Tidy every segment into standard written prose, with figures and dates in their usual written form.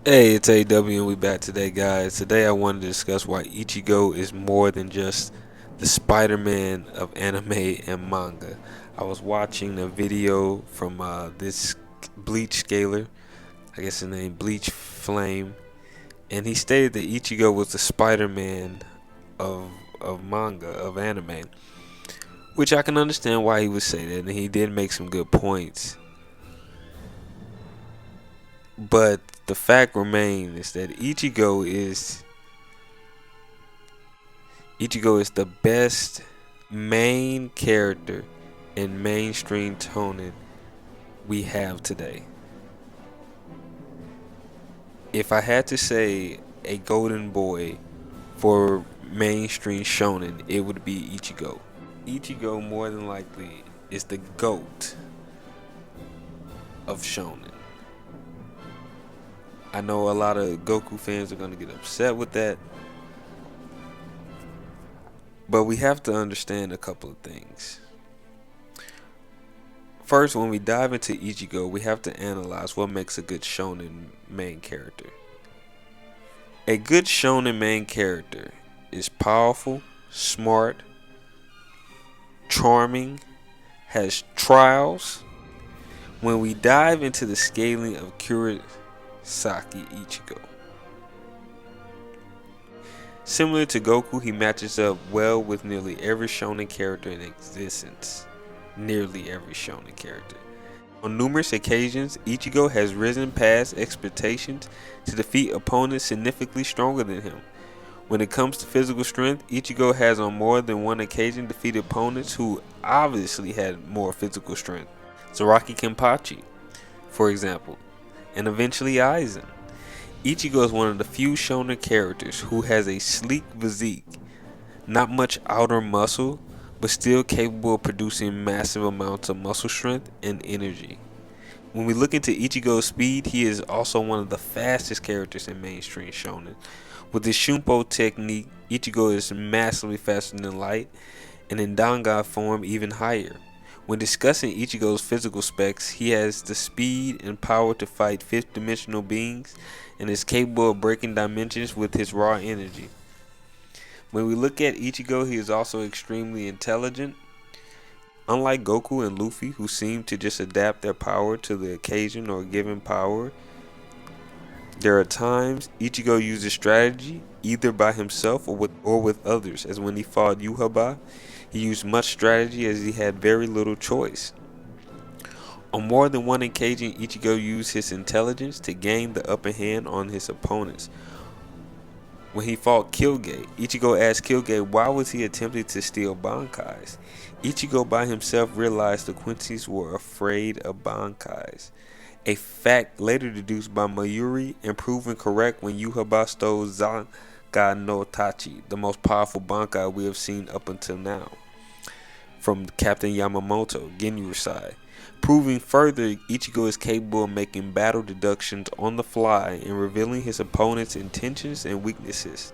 Hey, it's Thybw and we back today, guys. Today I wanted to discuss why Ichigo is more than just the Spider-Man of anime and manga. I was watching a video from this Bleach scaler, I guess his name Bleach Flame, and he stated that Ichigo was the Spider-Man of manga, of anime, which I can understand why he would say that, and he did make some good points. But the fact remains that Ichigo is the best main character in mainstream shonen we have today. If I had to say a golden boy for mainstream shonen, it would be Ichigo. Ichigo more than likely is the GOAT of shonen. I know a lot of Goku fans are going to get upset with that, but we have to understand a couple of things. First, when we dive into Ichigo, we have to analyze what makes a good shonen main character. A good shonen main character is powerful, smart, charming, has trials. When we dive into the scaling of Kurosaki Ichigo, similar to Goku, he matches up well with nearly every shonen character in existence. Nearly every shonen character. On numerous occasions, Ichigo has risen past expectations to defeat opponents significantly stronger than him. When it comes to physical strength, Ichigo has on more than one occasion defeated opponents who obviously had more physical strength. Zaraki Kenpachi, for example, and eventually Aizen. Ichigo is one of the few shonen characters who has a sleek physique, not much outer muscle, but still capable of producing massive amounts of muscle strength and energy. When we look into Ichigo's speed, he is also one of the fastest characters in mainstream shonen. With his Shunpo technique, Ichigo is massively faster than light, and in Dangan form even higher. When discussing Ichigo's physical specs, he has the speed and power to fight fifth-dimensional beings, and is capable of breaking dimensions with his raw energy. When we look at Ichigo, he is also extremely intelligent. Unlike Goku and Luffy, who seem to just adapt their power to the occasion or given power, there are times Ichigo uses strategy either by himself or with others, as when he fought Yhwach, he used much strategy as he had very little choice. On more than one occasion, Ichigo used his intelligence to gain the upper hand on his opponents. When he fought Kyuubi, Ichigo asked Kyuubi why was he attempting to steal Bankais. Ichigo by himself realized the Quincy's were afraid of Bankais, a fact later deduced by Mayuri and proven correct when Yhwach stole Zangan no Tachi, the most powerful Bankai we have seen up until now, from Captain Yamamoto, Genyusai. Proving further, Ichigo is capable of making battle deductions on the fly and revealing his opponent's intentions and weaknesses.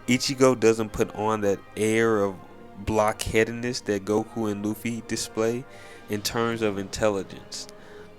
Ichigo doesn't put on that air of blockheadedness that Goku and Luffy display in terms of intelligence.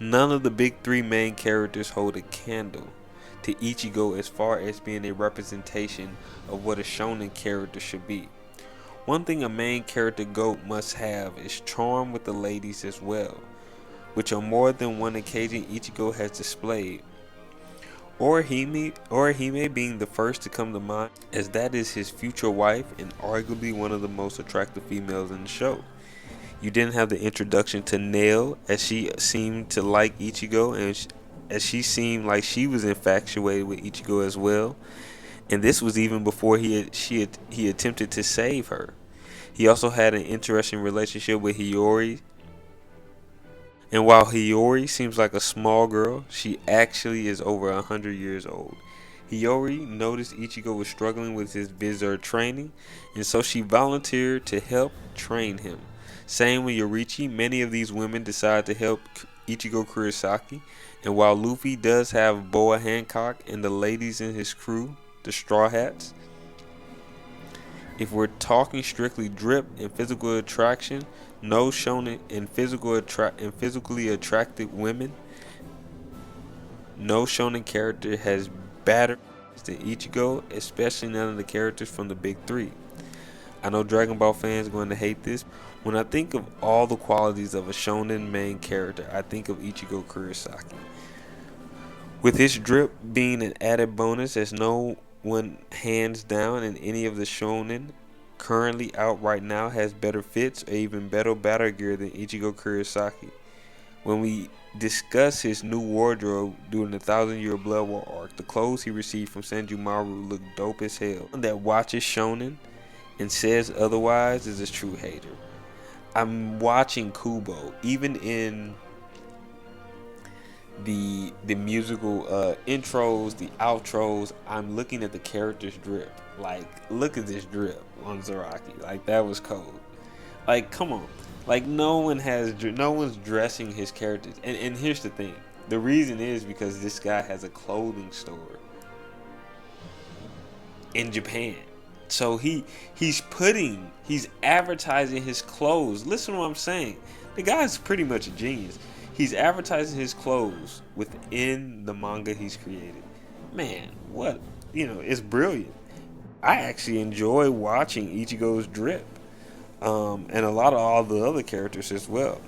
None of the big three main characters hold a candle to Ichigo as far as being a representation of what a shonen character should be. One thing a main character GOAT must have is charm with the ladies as well, which on more than one occasion Ichigo has displayed. Orihime being the first to come to mind, as that is his future wife and arguably one of the most attractive females in the show. You didn't have the introduction to Nail, as she seemed to like Ichigo, and as she seemed like she was infatuated with Ichigo as well. And this was even before he attempted to save her. He also had an interesting relationship with Hiyori. And while Hiyori seems like a small girl, she actually is over 100 years old. Hiyori noticed Ichigo was struggling with his Visor training, and so she volunteered to help train him. Same with Yorichi, many of these women decide to help Ichigo Kurosaki, and while Luffy does have Boa Hancock and the ladies in his crew, the Straw Hats, if we're talking strictly drip and physical attraction, no shonen and physically attractive women No shonen character has better than Ichigo, especially none of the characters from the big three. I know Dragon Ball fans are going to hate this. When I think of all the qualities of a shonen main character, I think of Ichigo Kurosaki. With his drip being an added bonus, as no one hands down in any of the shonen currently out right now has better fits or even better battle gear than Ichigo Kurosaki. When we discuss his new wardrobe during the Thousand Year Blood War arc, the clothes he received from Senju look dope as hell. One that watches shonen and says otherwise is a true hater. I'm watching Kubo, even in the musical intros, the outros. I'm looking at the character's drip. Like, look at this drip on Zaraki. Like, that was cold. Like, come on. Like, no one's dressing his characters. And here's the thing. The reason is because this guy has a clothing store in Japan. So he's advertising his clothes. Listen to what I'm saying. The guy's pretty much a genius. He's advertising his clothes within the manga he's created. Man, what? It's brilliant. I actually enjoy watching Ichigo's drip. And a lot of all the other characters as well.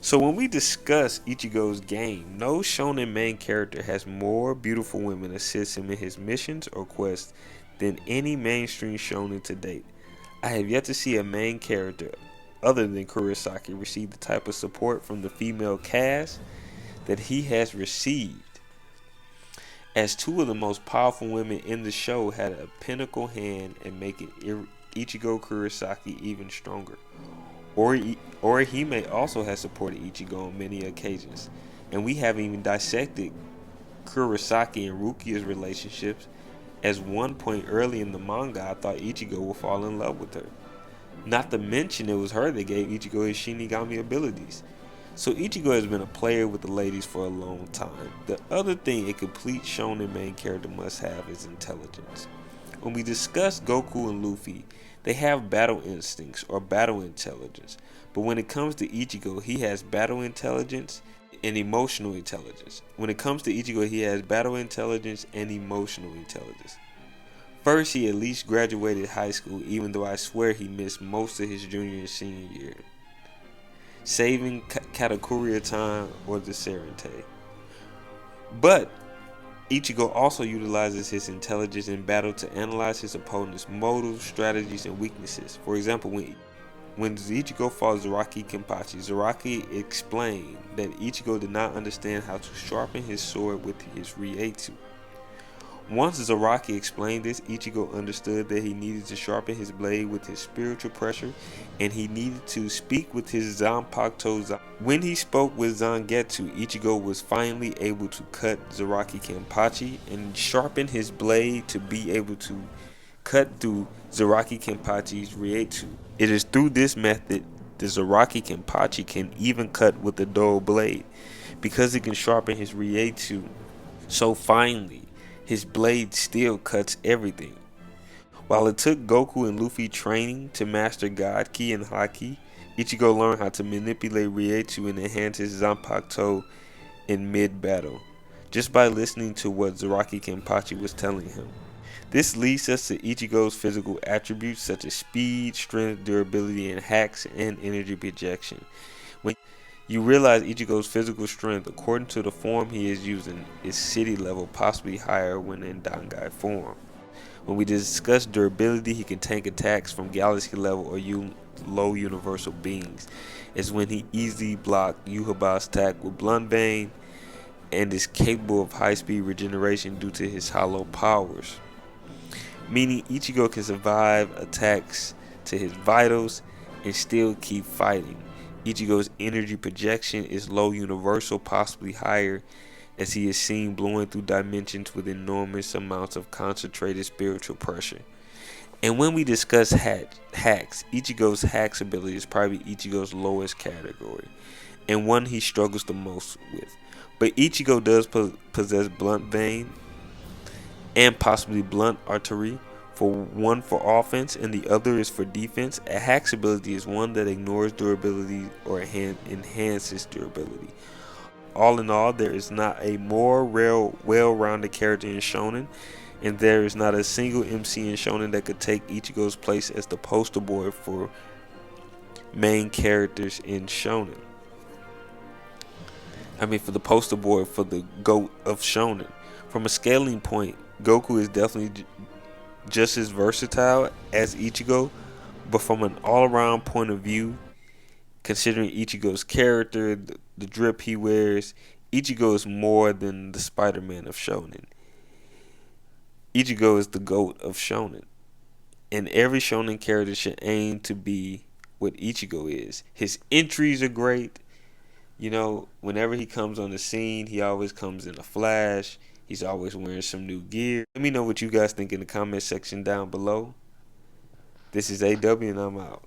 So when we discuss Ichigo's game, no shonen main character has more beautiful women assist him in his missions or quests than any mainstream shonen to date. I have yet to see a main character other than Kurosaki receive the type of support from the female cast that he has received, as two of the most powerful women in the show had a pinnacle hand in making Ichigo Kurosaki even stronger. Orihime also has supported Ichigo on many occasions, and we haven't even dissected Kurosaki and Rukia's relationships. At one point early in the manga, I thought Ichigo would fall in love with her. Not to mention it was her that gave Ichigo his Shinigami abilities. So Ichigo has been a player with the ladies for a long time. The other thing a complete shonen main character must have is intelligence. When we discuss Goku and Luffy, they have battle instincts or battle intelligence. But when it comes to Ichigo, he has battle intelligence and emotional intelligence. When it comes to Ichigo, he has battle intelligence and emotional intelligence. First, he at least graduated high school, even though I swear he missed most of his junior and senior year, saving Katakuri time or the Serente. But Ichigo also utilizes his intelligence in battle to analyze his opponent's motives, strategies, and weaknesses. For example, when Ichigo fought Zaraki Kenpachi, Zaraki explained that Ichigo did not understand how to sharpen his sword with his Rietsu. Once Zaraki explained this, Ichigo understood that he needed to sharpen his blade with his spiritual pressure, and he needed to speak with his Zanpakuto. When he spoke with Zangetsu, Ichigo was finally able to cut Zaraki Kenpachi and sharpen his blade to be able to cut through Zaraki Kenpachi's Rietsu. It is through this method the Zaraki Kenpachi can even cut with the dull blade, because it can sharpen his Rietsu so finely. His blade still cuts everything. While it took Goku and Luffy training to master God Ki and Haki, Ichigo learned how to manipulate Rietsu and enhance his Zanpakuto in mid-battle, just by listening to what Zaraki Kenpachi was telling him. This leads us to Ichigo's physical attributes such as speed, strength, durability, and hacks and energy projection. When you realize Ichigo's physical strength, according to the form he is using, is city level, possibly higher when in Dangai form. When we discuss durability, he can tank attacks from galaxy level or low universal beings, as when he easily blocked Yuhaba's attack with Blunt Vein and is capable of high speed regeneration due to his hollow powers. Meaning Ichigo can survive attacks to his vitals and still keep fighting. Ichigo's energy projection is low universal, possibly higher, as he is seen blowing through dimensions with enormous amounts of concentrated spiritual pressure. And when we discuss hacks, Ichigo's hacks ability is probably Ichigo's lowest category, and one he struggles the most with. But Ichigo does possess Blunt Vein and possibly Blunt Artery, one for offense and the other is for defense. A hack's ability is one that ignores durability or enhances durability. all in all, there is not a more well-rounded character in Shonen, and there is not a single MC in Shonen that could take Ichigo's place as the poster boy for main characters in Shonen. For the poster boy for the GOAT of Shonen. From a scaling point, Goku is definitely just as versatile as Ichigo, but from an all-around point of view, considering Ichigo's character, the drip he wears, Ichigo is more than the Spider-Man of Shonen. Ichigo is the GOAT of Shonen. And every Shonen character should aim to be what Ichigo is. His entries are great. Whenever he comes on the scene, he always comes in a flash. He's always wearing some new gear. Let me know what you guys think in the comment section down below. This is AW and I'm out.